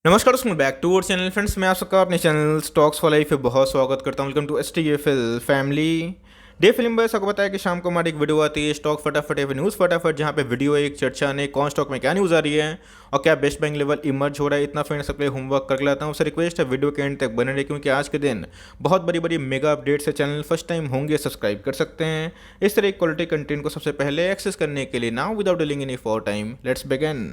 नमस्कार दोस्तों, back to our channel friends. मैं आप सबका अपने चैनल स्टॉक्स फॉर लाइफ पे बहुत स्वागत करता हूं। Welcome to STFL family. The film boy सबको बताया कि शाम को हमारी एक वीडियो आती है स्टॉक फटाफट या फिर न्यूज़ फटाफट, जहां पे वीडियो एक चर्चा ने कौन स्टॉक में क्या न्यूज़ आ रही है और क्या बेस्ट बैंक लेवल इमर्ज हो रहा है। इतना फ्रेंड्स सबके लिए होमवर्क कर लेता हूँ। उससे रिक्वेस्ट है वीडियो के एंड तक बने रहे, क्योंकि आज के दिन बहुत बड़ी बड़ी मेगा अपडेट्स है। चैनल फर्स्ट टाइम होंगे सब्सक्राइब कर सकते हैं। इस तरह क्वालिटी कंटेंट को सबसे पहले एक्सेस करने के लिए now without dealing any for time let's begin.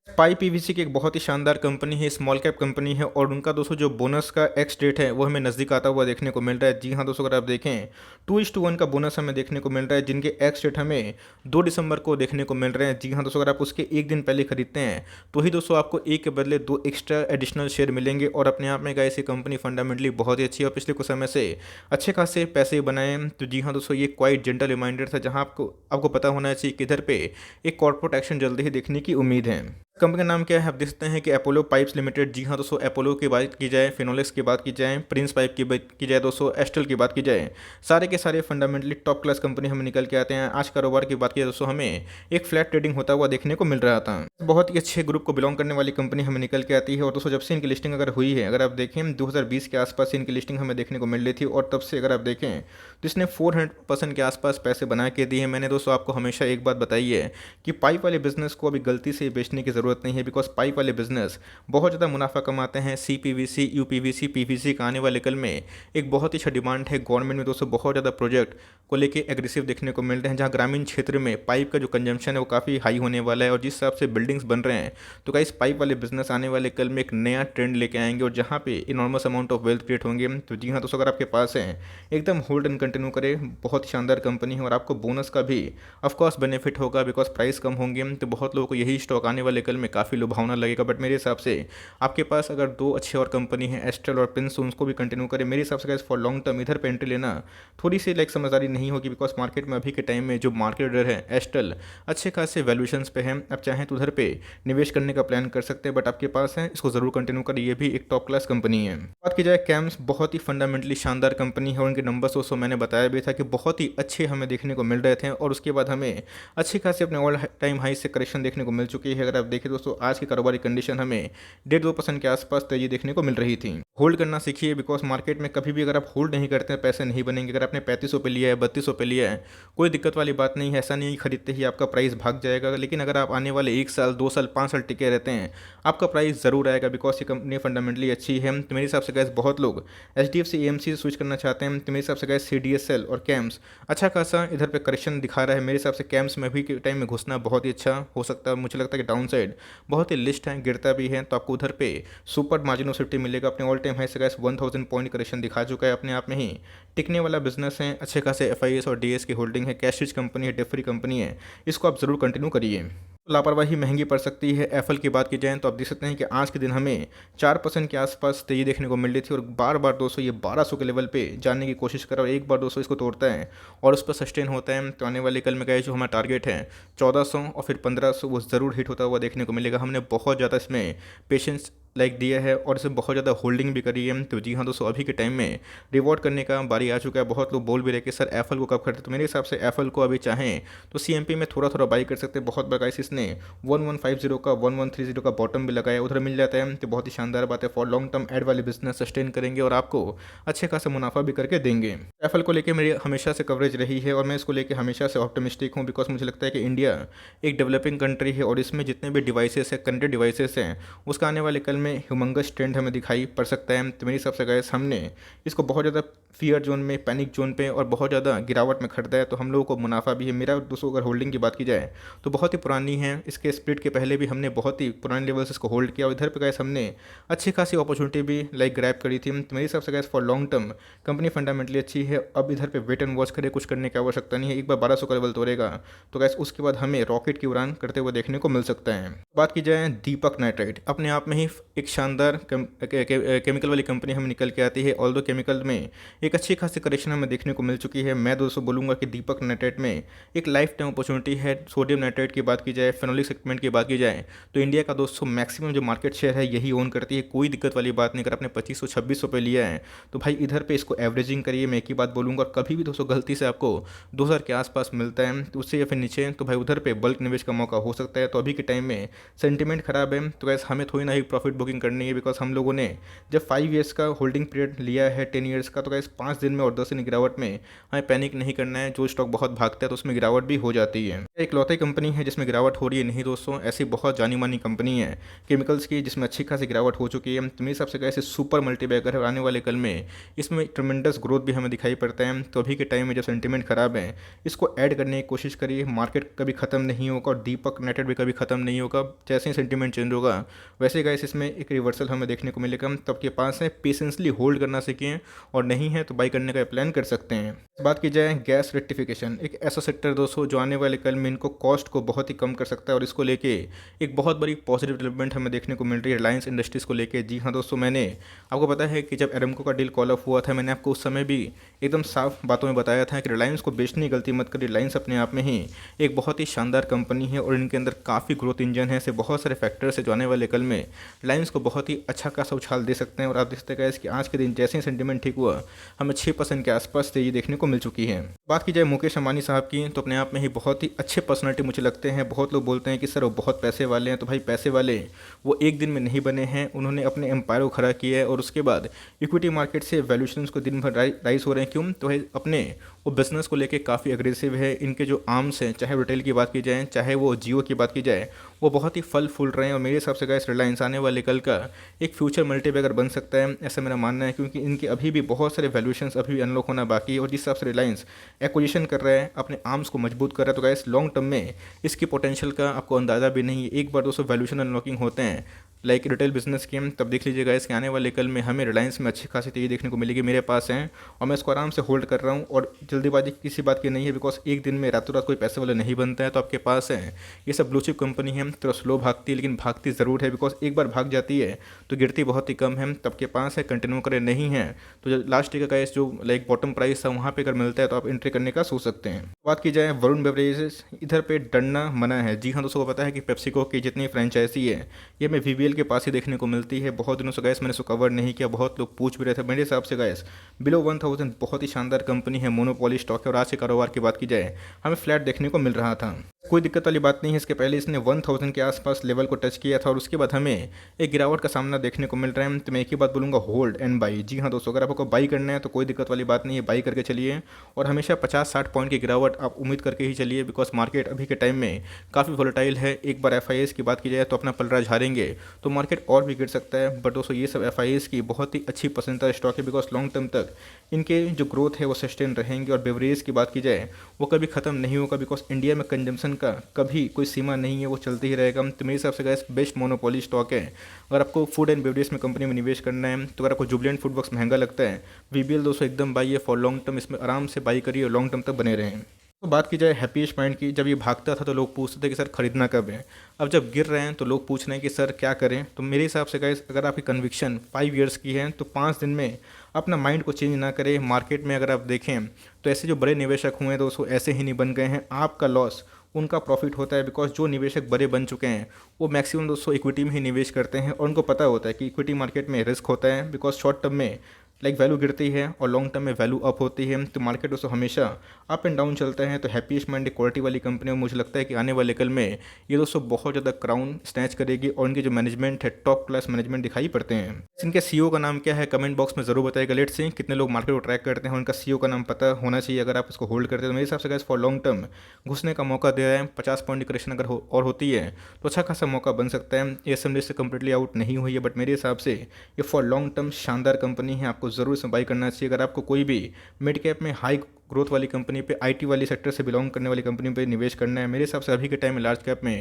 Pi PVC की एक बहुत ही शानदार कंपनी है, स्मॉल कैप कंपनी है, और उनका दोस्तों जो बोनस का एक्स डेट है वो हमें नज़दीक आता हुआ देखने को मिल रहा है। जी हाँ दोस्तों, अगर आप देखें 2:1 का बोनस हमें देखने को मिल रहा है, जिनके एक्स डेट हमें 2 दिसंबर को देखने को मिल रहे हैं। जी हाँ दोस्तों, अगर आप उसके एक दिन पहले खरीदते हैं तो ही दोस्तों आपको एक के बदले 2 एक्स्ट्रा एडिशनल शेयर मिलेंगे। और अपने आप में गाइस ये कंपनी फंडामेंटली बहुत ही अच्छी है और पिछले कुछ समय से अच्छे खासे पैसे बनाए। तो जी हाँ दोस्तों, ये क्वाइट जेंटल रिमाइंडर था, जहाँ आपको आपको पता होना चाहिए कि इधर पे एक कॉर्पोरेट एक्शन जल्दी ही देखने की उम्मीद है। कंपनी का नाम क्या है आप देख सकते हैं कि अपोलो पाइप्स लिमिटेड। जी हाँ दोस्तों, अपोलो की बात की जाए, फिनोलेक्स की बात की जाए, प्रिंस पाइप की बात की जाए, दोस्तों एस्टल की बात की जाए, सारे के सारे फंडामेंटली टॉप क्लास कंपनी हमें निकल के आते हैं। आज कारोबार की बात की जाए दोस्तों, हमें एक फ्लैट ट्रेडिंग होता हुआ देखने को मिल रहा था। बहुत ही अच्छे ग्रुप को बिलोंग करने वाली कंपनी हमें निकल के आती है। और दोस्तों जब से इनकी लिस्टिंग अगर हुई है, अगर आप देखें 2020 के आसपास इनकी लिस्टिंग हमें देखने को मिल रही थी, और तब से अगर आप देखें तो इसने 400% के आसपास पैसे बना के दिए हैं। मैंने दोस्तों आपको हमेशा एक बात बताई है कि पाइप वाले बिजनेस को अभी गलती से बेचने की ज़रूरत नहीं है, बिकॉज पाइप वाले बिजनेस बहुत ज़्यादा मुनाफा कमाते हैं। CPVC, UPVC, PVC का आने वाले कल में एक बहुत ही अच्छा डिमांड है। गवर्नमेंट में दोस्तों बहुत ज़्यादा प्रोजेक्ट को लेके एग्रेसिव देखने को मिल रहे हैं, जहाँ ग्रामीण क्षेत्र में पाइप का जो कंजम्पशन है वो काफ़ी हाई होने वाला है। और जिस हिसाब से बिल्डिंग्स बन रहे हैं तो गाइस पाइप वाले बिजनेस आने वाले कल में एक नया ट्रेंड लेके आएंगे, और जहाँ पे enormous amount of wealth create होंगे। तो जी हाँ दोस्तों, अगर आपके पास है एकदम होल्ड एंड कंटिन्यू करें, बहुत शानदार कंपनी है। और आपको बोनस का भी ऑफकोर्स बेनिफिट होगा, बिकॉज प्राइस कम होंगे तो बहुत लोगों को यही स्टॉक आने वाले कल में काफ़ी लुभावना लगेगा। बट मेरे हिसाब से आपके पास अगर 2 अच्छे और कंपनी है, एस्ट्रल और प्रिंस, उनको भी कंटिन्यू करें। मेरे हिसाब से गाइस फॉर लॉन्ग टर्म इधर पे एंट्री लेना थोड़ी सी समझदारी नहीं होगी, बिकॉज मार्केट में अभी के टाइम में जो मार्केट डर है एस्ट्रल अच्छे खासे वैल्यूएशंस पे है। आप चाहें तो उधर पे निवेश करने का प्लान कर सकते हैं, बट आपके पास है इसको ज़रूर कंटिन्यू करिए, ये भी एक टॉप क्लास कंपनी है। बात की जाए कैम्स, बहुत ही फंडामेंटली शानदार कंपनी है, और उनके नंबर्स दोस्तों मैंने बताया भी था कि बहुत ही अच्छे हमें देखने को मिल रहे थे। और उसके बाद हमें अच्छी खासी अपने ऑल टाइम हाई से करेक्शन देखने को मिल चुकी है। अगर आप देखें दोस्तों आज की कारोबारी कंडीशन हमें 1.5-2% के आसपास तेजी देखने को मिल रही थी। होल्ड करना सीखिए, बिकॉज मार्केट में कभी भी अगर आप होल्ड नहीं करते हैं पैसे नहीं बनेंगे। अगर आपने 3500 पे लिया है, 3200 पे लिया है, कोई दिक्कत वाली बात नहीं है। ऐसा नहीं खरीदते ही आपका प्राइस भाग जाएगा, लेकिन अगर आप आने वाले 1 साल 2 साल 5 साल टिके रहते हैं आपका प्राइस ज़रूर आएगा, बिकॉज ये कंपनी फंडामेंटली अच्छी है। तो मेरे हिसाब से गैस बहुत लोग HDFC AMC से स्विच करना चाहते हैं। तो मेरे हिसाब से गैस CDSL और कैम्स अच्छा खासा इधर पे करेक्शन दिखा रहा है। मेरे हिसाब से कैम्स में भी के टाइम में घुसना बहुत ही अच्छा हो सकता है। मुझे लगता है कि डाउन साइड बहुत ही लिस्ट है, गिरता भी है, तो आपको उधर पे सुपर मार्जिन ऑफ सेफ्टी मिलेगा। अपने ऑल टाइम हाई से गैस 1000 पॉइंट करेक्शन दिखा चुका है। अपने आप में ही टिकने वाला बिजनेस है, अच्छे खासे FIS और DS की होल्डिंग है, कैश रिच कंपनी है, डेट फ्री कंपनी है, इसको आप ज़रूर कंटिन्यू करिए। लापरवाही महंगी पड़ सकती है। एफएल की बात की जाए तो आप देख सकते हैं कि आज के दिन हमें 4% के आसपास तेजी देखने को मिल रही थी, और बार बार दोस्तों ये 1200 के लेवल पे जाने की कोशिश कर रहा है, और एक बार दोस्तों इसको तोड़ता है और उस पर सस्टेन होता है तो आने वाले कल में गए जो हमारा टारगेट है 1400 और फिर 1500 वो ज़रूर हिट होता हुआ देखने को मिलेगा। हमने बहुत ज़्यादा इसमें पेशेंस दिया है और इसे बहुत ज़्यादा होल्डिंग भी करी है। तो जी हाँ दोस्तों, अभी के टाइम में रिवॉर्ड करने का बारी आ चुका है। बहुत लोग बोल भी रहे कि सर एफएल को कब खरीदते, तो मेरे हिसाब से एफएल को अभी चाहें तो CMP में थोड़ा थोड़ा बाई कर सकते हैं। बहुत बड़ा इसने 1150 का 1130 का बॉटम भी लगाया, उधर मिल जाता है तो बहुत ही शानदार बात है। फॉर लॉन्ग टर्म एड वाले बिजनेस सस्टेन करेंगे और आपको अच्छे खासा मुनाफा भी करके देंगे। एफएल को लेकर मेरी हमेशा से कवरेज रही है और मैं इसको लेकर हमेशा से ऑप्टिमिस्टिक हूँ, बिकॉज मुझे लगता है कि इंडिया एक डेवलपिंग कंट्री है और इसमें जितने भी डिवाइसेस है, कनेक्टेड डिवाइसेस हैं, उसका आने वाले कल में ह्यूमंगस ट्रेंड हमें दिखाई पड़ सकता है। तो मेरे हिसाब से गैस हमने इसको बहुत ज़्यादा फियर जोन में, पैनिक जोन पे और बहुत ज़्यादा गिरावट में खरीदा है, तो हम लोगों को मुनाफा भी है। मेरा दोस्तों अगर होल्डिंग की बात की जाए तो बहुत ही पुरानी है, इसके स्प्लिट के पहले भी हमने बहुत ही पुराने लेवल से इसको होल्ड किया, और इधर पे गैस हमने अच्छी खासी अपॉर्चुनिटी भी ग्रैब करी थी। तो मेरे हिसाब से gas for long term company fundamentally अच्छी है। अब इधर पे वेट एंड वॉच करे, कुछ करने की आवश्यकता नहीं है। एक बार 1200 का लेवल तोड़ेगा तो गैस उसके बाद हमें रॉकेट की उड़ान करते हुए देखने को मिल सकता है। बात की जाए दीपक नाइट्राइट, अपने आप में ही एक शानदार केमिकल वाली कंपनी हमें निकल के आती है। ऑल्दो केमिकल में एक अच्छी खासी करेक्शन हमें देखने को मिल चुकी है। मैं दोस्तों बोलूँगा कि दीपक नाइट्राइट में एक लाइफ टाइम अपॉर्चुनिटी है। सोडियम नाइट्राइट की बात की जाए, फेनोलिक सेगमेंट की बात की जाए तो इंडिया का दोस्तों मैक्सिमम जो मार्केट शेयर है यही ओन करती है। कोई दिक्कत वाली बात नहीं। अगर आपने 2500-2600 पे लिया है तो भाई इधर पे इसको एवरेजिंग करिए, मैं एक ही बात बोलूँगा। और कभी भी दोस्तों गलती से आपको 2000 के आसपास मिलता है तो उससे या फिर नीचे तो भाई उधर पे बल्क निवेश का मौका हो सकता है। तो अभी के टाइम में सेंटिमेंट खराब है तो गैस हमें थोड़ी ना ही प्रॉफिट बुकिंग स्मोकिंग करनी है, बिकॉज हम लोगों ने जब 5 ईयर्स का होल्डिंग पीरियड लिया है 10 ईयर्स का, तो गाइस 5 दिन में और 10 दिन की गिरावट में हमें पैनिक नहीं करना है। जो स्टॉक बहुत भागता है तो उसमें गिरावट भी हो जाती है। एक लौती कंपनी है जिसमें गिरावट हो रही है नहीं दोस्तों, ऐसी बहुत जानी मानी कंपनी है केमिकल्स की जिसमें अच्छी खासी गिरावट हो चुकी है। तो मेरे हिसाब से कैसे सुपर मल्टीबैगर है, आने वाले कल में इसमें ट्रमेंडस ग्रोथ भी हमें दिखाई पड़ता है। तो अभी के टाइम में जब सेंटीमेंट खराब है, इसको ऐड करने की कोशिश करिए। मार्केट कभी खत्म नहीं होगा और दीपक यूनाइटेड भी कभी खत्म नहीं होगा। जैसे ही सेंटीमेंट चेंज होगा वैसे गाइस इसमें एक रिवर्सल हमें देखने को मिलेगा। तो आपके पास है पेशेंसली होल्ड करना सीखें, और नहीं है तो बाई करने का प्लान कर सकते हैं। बात की जाए गैस रेक्टिफिकेशन, एक ऐसा सेक्टर दोस्तों जो आने वाले कल में इनको कॉस्ट को बहुत ही कम कर सकता है, और इसको लेके एक बहुत बड़ी पॉजिटिव डेवलपमेंट हमें देखने को मिल रही है रिलायंस इंडस्ट्रीज़ को लेके। जी हाँ दोस्तों, मैंने आपको पता है कि जब एरामको का डील कॉल ऑफ हुआ था, मैंने आपको उस समय भी एकदम साफ बातों में बताया था कि रिलायंस को बेचने की गलती मत करिए। रिलायंस अपने आप में ही एक बहुत ही शानदार कंपनी है और इनके अंदर काफ़ी ग्रोथ इंजन है। ऐसे बहुत सारे फैक्टर्स है जो आने वाले कल में रिलायंस को बहुत ही अच्छा खासा उछाल दे सकते हैं। और आप देख सकते हैं कि आज के दिन जैसे ही सेंटीमेंट ठीक हुआ, हमें 6% के आसपास तेजी देखने को मिल चुकी है। बात की जाए मुकेश अंबानी साहब की, तो अपने आप में ही बहुत ही अच्छे पर्सनालिटी मुझे लगते हैं। बहुत लोग बोलते हैं कि सर वो बहुत पैसे वाले हैं, तो भाई पैसे वाले वो एक दिन में नहीं बने हैं। उन्होंने अपने एम्पायर को खड़ा किया है और उसके बाद इक्विटी मार्केट से वैल्यूएशन को दिन भर राइज हो रहे हैं। क्यों? तो भाई अपने वो बिजनेस को लेके काफ़ी अग्रेसिव है। इनके जो आर्म्स हैं, चाहे रिटेल की बात की जाए, चाहे वो जियो की बात की जाए, वो बहुत ही फल फूल रहे हैं। और मेरे हिसाब से गाइस रिलायंस आने वाले कल का एक फ्यूचर मल्टीबैगर बन सकता है, ऐसा मेरा मानना है। क्योंकि इनके अभी भी बहुत सारे वैल्यूएशंस अभी भी अनलॉक होना बाकी है, और जिस हिसाब से रिलायंस एक्विजिशन कर रहा है, अपने आर्म्स को मजबूत कर रहा है, तो गाइस लॉन्ग टर्म में इसकी पोटेंशियल का आपको अंदाज़ा भी नहीं है। एक बार दोस्तों वैल्यूएशन अनलॉकिंग होते हैं लाइक रिटेल बिजनेस के, तब देख लीजिएगा इसके आने वाले कल में हमें रिलायंस में अच्छी खासी तेज़ी देखने को मिलेगी। मेरे पास है और मैं इसको आराम से होल्ड कर रहा हूँ, और जल्दीबाजी किसी बात की नहीं है, बिकॉज एक दिन में रातों रात कोई पैसे वाला नहीं बनता है। तो आपके पास है ये सब ब्लू चिप कंपनी है, थोड़ा स्लो भागती है लेकिन भागती ज़रूर है, बिकॉज एक बार भाग जाती है तो गिरती बहुत ही कम है। तब के पास है कंटिन्यू करे, नहीं है तो जो लास्ट का गाइस जो लाइक बॉटम प्राइस था वहाँ पे अगर मिलता है तो आप एंट्री करने का सोच सकते हैं। बात की जाए वरुण बेवरेजेस, इधर पे डरना मना है। जी हाँ दोस्तों को पता है कि पेप्सिको की जितनी फ्रेंचाइजी है ये हमें वीवीएल के पास ही देखने को मिलती है। बहुत दिनों से गैस मैंने इसको कवर नहीं किया, बहुत लोग पूछ भी रहे थे। मेरे हिसाब से गैस बिलो 1000 बहुत ही शानदार कंपनी है, मोनोपोली स्टॉक है, और आज के कारोबार की बात की जाए हमें फ्लैट देखने को मिल रहा था। कोई दिक्कत वाली बात नहीं है। इसके पहले इसने 1000 के आसपास लेवल को टच किया था और उसके बाद हमें एक गिरावट का सामना देखने को मिल रहा है। तो मैं एक ही बात बोलूँगा, होल्ड एंड बाई। जी हाँ दोस्तों, अगर आपको बाई करना है तो कोई दिक्कत वाली बात नहीं है, बाई करके चलिए। और हमेशा 50-60 पॉइंट की गिरावट आप उम्मीद करके ही चलिए, बिकॉज मार्केट अभी के टाइम में काफ़ी वोलेटाइल है। एक बार एफआईएस की बात की जाए तो अपना पलड़ा झाड़ेंगे तो मार्केट और भी गिर सकता है। बट दोस्तों ये सब एफआईएस की बहुत ही अच्छी पसंदीदा स्टॉक है, बिकॉज लॉन्ग टर्म तक इनके जो ग्रोथ है वो सस्टेन रहेंगे। और बेवरेज की बात की जाए वो कभी ख़त्म नहीं होगा, बिकॉज इंडिया में कंजम्पशन का कभी कोई सीमा नहीं है, वो चलते ही रहेगा। तो मेरे हिसाब से गाइस बेस्ट मोनोपोली स्टॉक है। अगर आपको फूड एंड बेवरेज में कंपनी में निवेश करना है, तो अगर आपको जुबिलेंट फूड वर्क्स महंगा लगता है, वीबीएल दोस्तों एकदम बाई है फॉर लॉन्ग टर्म। इसमें आराम से बाई करिए और लॉन्ग टर्म तक बने रहें। तो बात की जाए हैप्पीएस्ट माइंड की, जब ये भागता था तो लोग पूछते थे कि सर खरीदना कब है। अब जब गिर रहे हैं तो लोग पूछ रहे हैं कि सर क्या करें। तो मेरे हिसाब से गाइस अगर आपकी कन्विक्शन 5 ईयर्स की है तो 5 दिन में अपना माइंड को चेंज ना करें। मार्केट में अगर आप देखें तो ऐसे जो बड़े निवेशक हुए हैं दोस्तों ऐसे ही नहीं बन गए हैं। आपका लॉस उनका प्रॉफिट होता है, बिकॉज जो निवेशक बड़े बन चुके हैं वो मैक्सिमम दोस्तों इक्विटी में ही निवेश करते हैं, और उनको पता होता है कि इक्विटी मार्केट में रिस्क होता है, बिकॉज शॉर्ट टर्म में लाइक वैल्यू गिरती है और लॉन्ग टर्म में वैल्यू अप होती है। तो मार्केट दोस्तों हमेशा अप एंड डाउन चलता है। तो हैप्पीएस्ट माइंड एक क्वालिटी वाली कंपनी है, मुझे लगता है कि आने वाले कल में ये दोस्तों बहुत ज़्यादा क्राउन स्नैच करेगी, और इनके जो मैनेजमेंट है टॉप क्लास मैनेजमेंट दिखाई पड़ते हैं। इनके सीईओ का नाम क्या है कमेंट बॉक्स में जरूर बताइएगा। लेट्स से कितने लोग मार्केट को ट्रैक करते हैं, उनका सीईओ का नाम पता होना चाहिए अगर आप इसको होल्ड करते हैं। तो मेरे हिसाब से गाइस फॉर लॉन्ग टर्म घुसने का मौका दे रहा है। 50 पॉइंट की करेक्शन अगर और होती है तो अच्छा खासा मौका बन सकता है। ये एसएमडी से कंप्लीटली आउट नहीं हुई है, बट मेरे हिसाब से ये फॉर लॉन्ग टर्म शानदार कंपनी है, आपको जरूर इसमें बाई करना चाहिए। अगर आपको कोई भी मिड कैप में हाई ग्रोथ वाली कंपनी पे, आईटी वाली सेक्टर से बिलोंग करने वाली कंपनी पे निवेश करना है, मेरे हिसाब से अभी के टाइम में लार्ज कैप में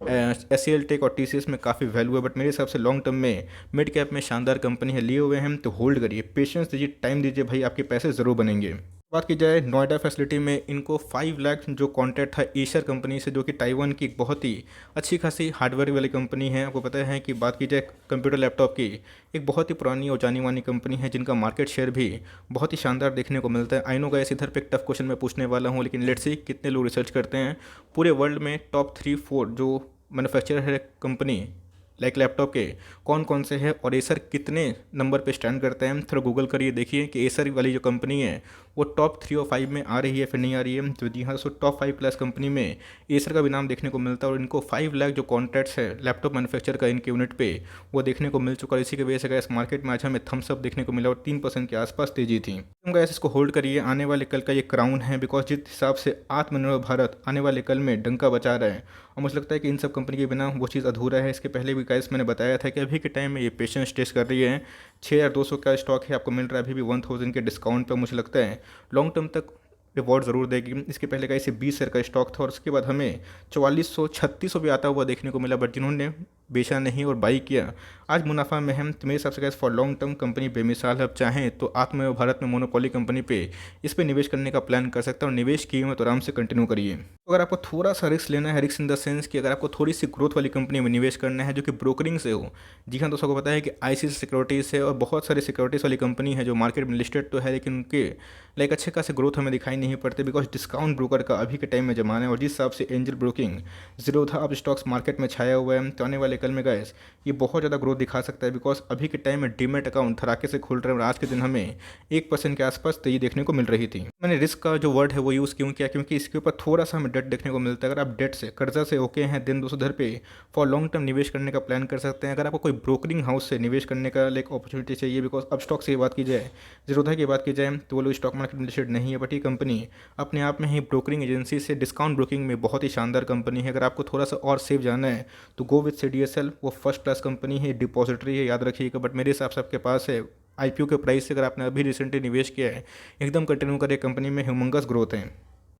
एससीएल टेक और टीसीएस में काफ़ी वैल्यू है, बट मेरे हिसाब से लॉन्ग टर्म में मिड कैप में शानदार कंपनी है। लिए हुए हैं तो होल्ड करिए, पेशेंस दीजिए, टाइम दीजिए, भाई आपके पैसे ज़रूर बनेंगे। बात की जाए नोएडा फैसिलिटी में इनको 5 लाख जो कॉन्ट्रैक्ट था एशियर कंपनी से, जो कि ताइवान की एक बहुत ही अच्छी खासी हार्डवेयर वाली कंपनी है। आपको पता है कि बात की जाए कंप्यूटर लैपटॉप की, एक बहुत ही पुरानी और जानी मानी कंपनी है जिनका मार्केट शेयर भी बहुत ही शानदार देखने को मिलता है। आई नो गाइस इधर पे एक टफ क्वेश्चन मैं पूछने वाला हूँ, लेकिन लेट्स सी कितने लोग रिसर्च करते हैं। पूरे वर्ल्ड में टॉप 3-4 जो मैन्युफैक्चरर है कंपनी लाइक लैपटॉप के कौन कौन से हैं और एसर कितने नंबर पे स्टैंड करते हैं, थोड़ा गूगल करिए देखिए कि एसर वाली जो कंपनी है वो टॉप 3 और 5 में आ रही है फिर नहीं आ रही है। तो जी हाँ दोस्तों, टॉप 5 प्लस कंपनी में एसर का भी नाम देखने को मिलता है और इनको 5 लाख जो कॉन्ट्रैक्ट्स है लैपटॉप मैन्युफैक्चर का इनके यूनिट पे वो देखने को मिल चुका है। इसी की वजह से गैस मार्केट में आज हमें थम्स अप देखने को मिला और 3% के आसपास तेजी थी। तुम गैस इसको होल्ड करिए, आने वाले कल का ये क्राउन है, बिकॉज जिस हिसाब से आत्मनिर्भर भारत आने वाले कल में डंका बचा रहा है और मुझे लगता है कि इन सब कंपनी के बिना वो चीज़ अधूरा है। इसके पहले भी गैस मैंने बताया था कि अभी के टाइम में ये पेशेंस टेस्ट कर रही है। 6200 का स्टॉक है, आपको मिल रहा है अभी भी 1000 के डिस्काउंट पर। मुझे लगता है लॉन्ग टर्म तक रिवॉर्ड ज़रूर देगी। इसके पहले का इसे 20 शेयर का स्टॉक था और उसके बाद हमें 4400 3600 भी आता हुआ देखने को मिला, बट जिन्होंने बेचा नहीं और बाई किया आज मुनाफा में है। तो मेरे हिसाब से gas for long term company बेमिसाल है। अब चाहें तो आत्मनिर्भर भारत में मोनोपोली कंपनी पे इस पर निवेश करने का प्लान कर सकता है और निवेश किए हुए तो आराम से कंटिन्यू करिए। तो अगर आपको थोड़ा सा रिस्क लेना है, रिस्क इन द सेंस कि अगर आपको थोड़ी सी ग्रोथ वाली कंपनी में निवेश करना है जो कि ब्रोकरिंग से हो, जी हाँ दोस्तों को पता है कि आईसीआईसीआई सिक्योरिटीज़ है और बहुत सारी सिक्योरिटीज़ वाली कंपनी है जो मार्केट में लिस्टेड तो है, लेकिन उनके लाइक अच्छे खासे ग्रोथ हमें दिखाई नहीं पड़ते बिकॉज डिस्काउंट ब्रोकर का अभी के टाइम में जमाना है। और जिस हिसाब से एंजल ब्रोकिंग जीरोधा अब स्टॉक्स मार्केट में छाया हुआ है, तो आने वाले कल में गैस ये बहुत ज़्यादा ग्रोथ दिखा सकता है बिकॉज अभी के टाइम में डीमेट अकाउंट धड़ाके से खुल रहे हैं और आज के दिन हमें 1% के आसपास तेजी देखने को मिल रही थी। मैंने रिस्क का जो वर्ड है वो यूज़ क्यों किया, क्योंकि इसके ऊपर थोड़ा सा हमें डेट देखने को मिलता है। अगर आप डेट से कर्जा से ओके हैं दिन दोस्तों उधर पे फॉर लॉन्ग टर्म निवेश करने का प्लान कर सकते हैं। अगर आपको कोई ब्रोकरिंग हाउस से निवेश करने का लाइक अपॉर्चुनिटी चाहिए, बिकॉज अब स्टॉक से बात की जाए, जीरोधा की बात की जाए तो वो लोग स्टॉक मार्केट में लिस्टेड नहीं है, बट ये कंपनी अपने आप में ही ब्रोकरिंग एजेंसी से डिस्काउंट ब्रोकिंग में बहुत ही शानदार कंपनी है। अगर आपको थोड़ा सा और सेफ जाना है तो गो विथ CDSL, वो फर्स्ट क्लास कंपनी है, डिपॉजिटरी है, याद रखिएगा। बट मेरे हिसाब से आपके पास है IPO के प्राइस से अगर आपने अभी रिसेंटली निवेश किया है एकदम कंटिन्यू करें, कंपनी में ह्यूमंगस ग्रोथ है।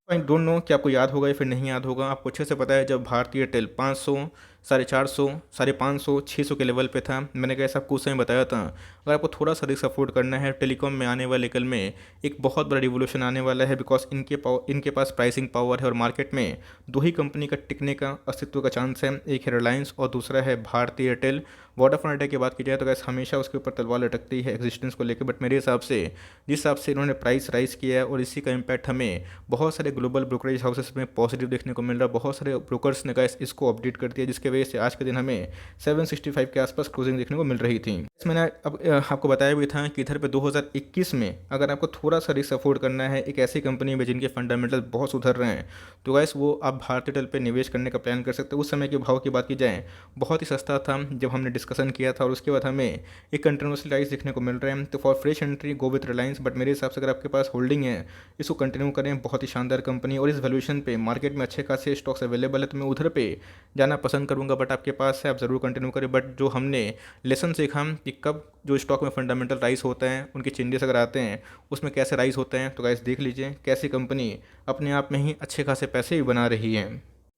आई डोंट नो कि आपको याद होगा या फिर नहीं याद होगा, आपको अच्छे से पता है जब भारतीय एयरटेल 500 450 550 600 के लेवल पे था, मैंने कैसे आपको उस समय बताया था अगर आपको थोड़ा सा रिस्क अफोर्ड करना है टेलीकॉम में आने वाले कल में एक बहुत बड़ा रिवोल्यूशन आने वाला है बिकॉज इनके पास प्राइसिंग पावर है और मार्केट में दो ही कंपनी का टिकने का अस्तित्व का चांस है, एक है रिलायंस और दूसरा है भारतीय एयरटेल। वोडाफोन आइडिया की बात की जाए तो गैस हमेशा उसके ऊपर तलवार लटकती है एग्जिस्टेंस को लेकर, बट मेरे हिसाब से जिस हिसाब से इन्होंने प्राइस राइज किया है और इसी का इम्पैक्ट हमें बहुत सारे ग्लोबल ब्रोकरेज हाउसेस में पॉजिटिव देखने को मिल रहा है। बहुत सारे ब्रोकर्स ने गैस इसको अपडेट कर दिया जिसके वजह से आज के दिन हमें 765 के आसपास क्लोजिंग देखने को मिल रही थी। मैंने अब आपको बताया भी था कि इधर पे 2021 में अगर आपको थोड़ा सा रिस्क अफोर्ड करना है एक ऐसी कंपनी में जिनके फंडामेंटल बहुत सुधर रहे हैं तो गैस वो आप भारतीय एयरटेल पे निवेश करने का प्लान कर सकते हैं। उस समय के भाव की बात की जाए बहुत ही सस्ता था जब हमने डिस्कशन किया था और उसके बाद हमें एक कंटिन्यूसली राइज देखने को मिल रहे हैं। तो for fresh entry go with Reliance, but मेरे हिसाब से अगर आपके पास होल्डिंग है इसको कंटिन्यू करें, बहुत ही शानदार कंपनी और इस वैल्यूएशन पे मार्केट में अच्छे खासे स्टॉक्स अवेलेबल है तो मैं उधर पे जाना पसंद करूँगा। बट आपके पास है आप ज़रूर कंटिन्यू करें, बट जो हमने लेसन सीखा कि कब जो स्टॉक में फंडामेंटल राइज होता है उनके चेंजेस अगर आते हैं उसमें कैसे राइज होते हैं, तो गाइस देख लीजिए कैसी कंपनी अपने आप में ही अच्छे खासे पैसे भी बना रही है।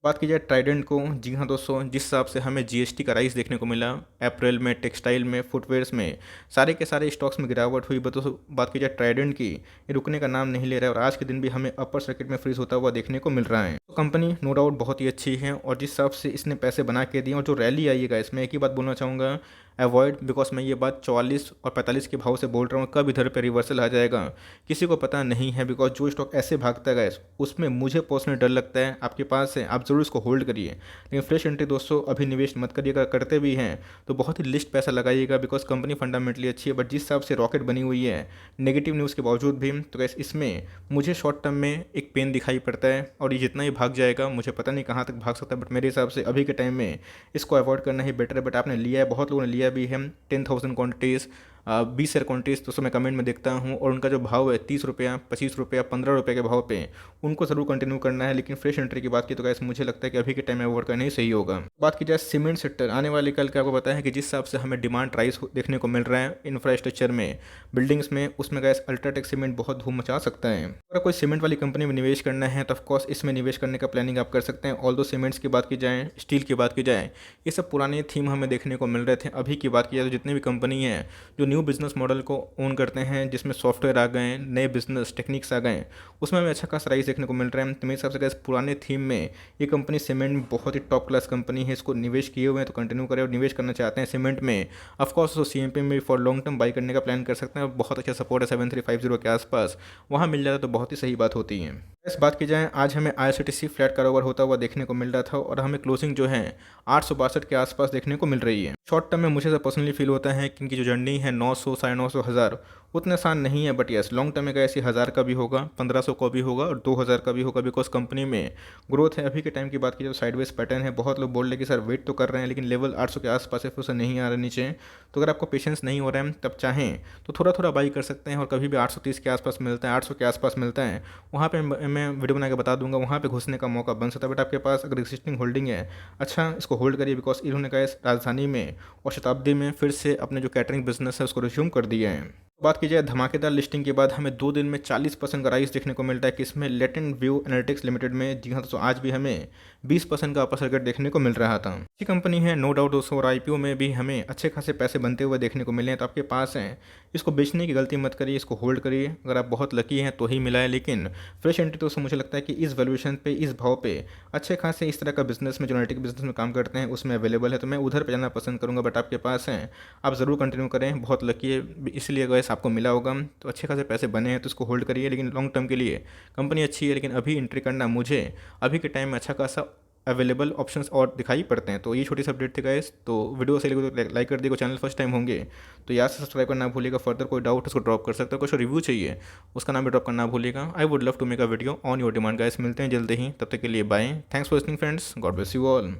बात की जाए ट्राइडेंट को, जी हाँ दोस्तों, जिस हिसाब से हमें GST का राइज देखने को मिला अप्रैल में, टेक्सटाइल में, फुटवेयर्स में, सारे के सारे स्टॉक्स में गिरावट हुई। तो बात की जाए ट्राइडेंट की, ये रुकने का नाम नहीं ले रहा है और आज के दिन भी हमें अपर सर्किट में फ्रीज होता हुआ देखने को मिल रहा है। तो कंपनी नो डाउट बहुत ही अच्छी है और जिस हिसाब से इसने पैसे बना के दिए और जो रैली आइएगा इसमें एक ही बात बोलना चाहूँगा, अवॉइड, बिकॉज मैं ये बात 44 और 45 के भाव से बोल रहा हूँ, कब इधर पे रिवर्सल आ जाएगा किसी को पता नहीं है। बिकॉज जो स्टॉक ऐसे भागता है उसमें मुझे पर्सनली डर लगता है। आपके पास है आप ज़रूर इसको होल्ड करिए, लेकिन फ्रेश एंट्री दोस्तों अभी निवेश मत करिएगा, करते भी हैं तो बहुत ही लिस्ट पैसा लगाइएगा बिकॉज कंपनी फंडामेंटली अच्छी है। बट जिस हिसाब से रॉकेट बनी हुई है नेगेटिव न्यूज़ के बावजूद भी, तो गैस इसमें मुझे शॉर्ट टर्म में एक पेन दिखाई पड़ता है और ये जितना ही भाग जाएगा मुझे पता नहीं कहाँ तक भाग सकता है। बट मेरे हिसाब से अभी के टाइम में इसको अवॉइड करना ही बेटर है। बट आपने लिया है, बहुत लोगों ने लिया भी है 10,000 क्वान्टिटीज़ 20 शेयर क्वान्टिटीज़, तो उसको मैं कमेंट में देखता हूँ और उनका जो भाव है 30 रुपया, 25 रुपया, 15 रुपये के भाव पे उनको ज़रूर कंटिन्यू करना है। लेकिन फ्रेश एंट्री की बात की तो गैस मुझे लगता है कि अभी के टाइम में अवॉइड करना ही सही होगा। बात की जाए सीमेंट सेक्टर, आने वाले कल का आपको पता है कि जिस हिसाब से हमें डिमांड राइज देखने को मिल रहा है इंफ्रास्ट्रक्चर में, बिल्डिंग्स में, उसमें गैस अल्ट्राटेक सीमेंट बहुत धूम मचा सकता है। अगर कोई सीमेंट वाली कंपनी में निवेश करना है तो ऑफकोर्स इसमें निवेश करने का प्लानिंग आप कर सकते हैं। ऑल दो सीमेंट्स की बात की जाए, स्टील की बात की जाए, ये सब पुराने थीम हमें देखने को मिल रहे थे। अभी की बात की जाए तो जितनी भी कंपनी है जो न्यू बिजनेस मॉडल को ओन करते हैं, जिसमें सॉफ्टवेयर आ गए, नए बिजनेस टेक्निक्स आ गए, उसमें हमें अच्छा खासा राइज देखने को मिल रहा है। तो मेरे हिसाब से गैस पुराने थीम में ये कंपनी सीमेंट में बहुत ही टॉप क्लास कंपनी है, इसको निवेश किए हुए हैं तो कंटिन्यू करें और निवेश करना चाहते हैं सीमेंट में ऑफकोर्स तो CMP में फॉर लॉन्ग टर्म बाई करने का प्लान कर सकते हैं। बहुत अच्छा सपोर्ट है 7350 के आसपास, वहाँ मिल जाता तो बहुत ही सही बात होती है। इस बात की जाए आज हमें IRCTC फ्लैट कारोबार होता हुआ देखने को मिल रहा था और हमें क्लोजिंग जो है 862 के आसपास देखने को मिल रही है। शॉर्ट टर्म में मुझे पर्सनली फील होता है कि इनकी जो जर्नी है 900 950 हज़ार उतना आसान नहीं है, बट यस लॉन्ग टर्म में ऐसी 1000 का भी होगा, 1500 का भी होगा और 2000 का भी होगा, बिकॉज कंपनी में ग्रोथ है। अभी के टाइम की बात की जाए तो साइडवेज पैटर्न है। बहुत लोग बोल रहे हैं कि सर वेट तो कर रहे हैं लेकिन लेवल 800 के आसपास है, फिर उसे नहीं आ रहा नीचे। तो अगर आपको पेशेंस नहीं हो रहा है तब चाहें तो थोड़ा थोड़ा बाई कर सकते हैं, और कभी भी 830 के आसपास मिलता है, 800 के आसपास मिलता है, वहाँ पे मैं वीडियो बना के बता दूंगा, वहाँ पे घुसने का मौका बन सकता है। बट आपके पास अगर एग्जिस्टिंग होल्डिंग है, अच्छा इसको होल्ड करिए, बिकॉज इन्होंने कहा राजधानी में और शताब्दी में फिर से अपने जो कैटरिंग बिजनेस है उसको रिज्यूम कर दिया है। बात की जाए धमाकेदार लिस्टिंग के बाद हमें 2 दिन में 40% का राइज देखने को मिलता है, किसमें, लेटेंट व्यू एनालिटिक्स लिमिटेड में। जी हाँ, तो आज भी हमें 20% का अपर सर्किट देखने को मिल रहा था। अच्छी कंपनी है नो डाउट दोस्तों, और आईपीओ में भी हमें अच्छे खासे पैसे बनते हुए देखने को मिले हैं। तो आपके पास हैं, इसको बेचने की गलती मत करिए, इसको होल्ड करिए। अगर आप बहुत लकी हैं तो ही मिला है, लेकिन फ्रेश एंट्री दोस्तों मुझे लगता है कि इस वैल्यूएशन पे, इस भाव पे अच्छे खासे इस तरह का बिजनेस में, जो एनालिटिक बिजनेस में काम करते हैं उसमें अवेलेबल है, तो मैं उधर पर जाना पसंद करूँगा। बट आपके पास हैं, आप ज़रूर कंटिन्यू करें, बहुत लकी है इसलिए गैस आपको मिला होगा, तो अच्छे खासे पैसे बने हैं तो इसको होल्ड करिए। लेकिन लॉन्ग टर्म के लिए कंपनी अच्छी है, लेकिन अभी एंट्री करना मुझे अभी के टाइम में अच्छा खासा अवेलेबल ऑप्शंस और दिखाई पड़ते हैं। तो ये छोटी सी अपडेट थी गाइस, तो वीडियो सही लगे तो लाइक कर दिएगा, चैनल फर्स्ट टाइम होंगे तो याद से सब्सक्राइब करना भूलिएगा। फर्दर कोई डाउट उसको ड्रॉप कर सकते हो, कुछ रिव्यू चाहिए उसका नाम भी ड्रॉप करना भूलिएगा। I would love to make a video on your demand guys. मिलते हैं जल्दी ही, तब तक के लिए bye. Thanks for listening friends, God bless you all.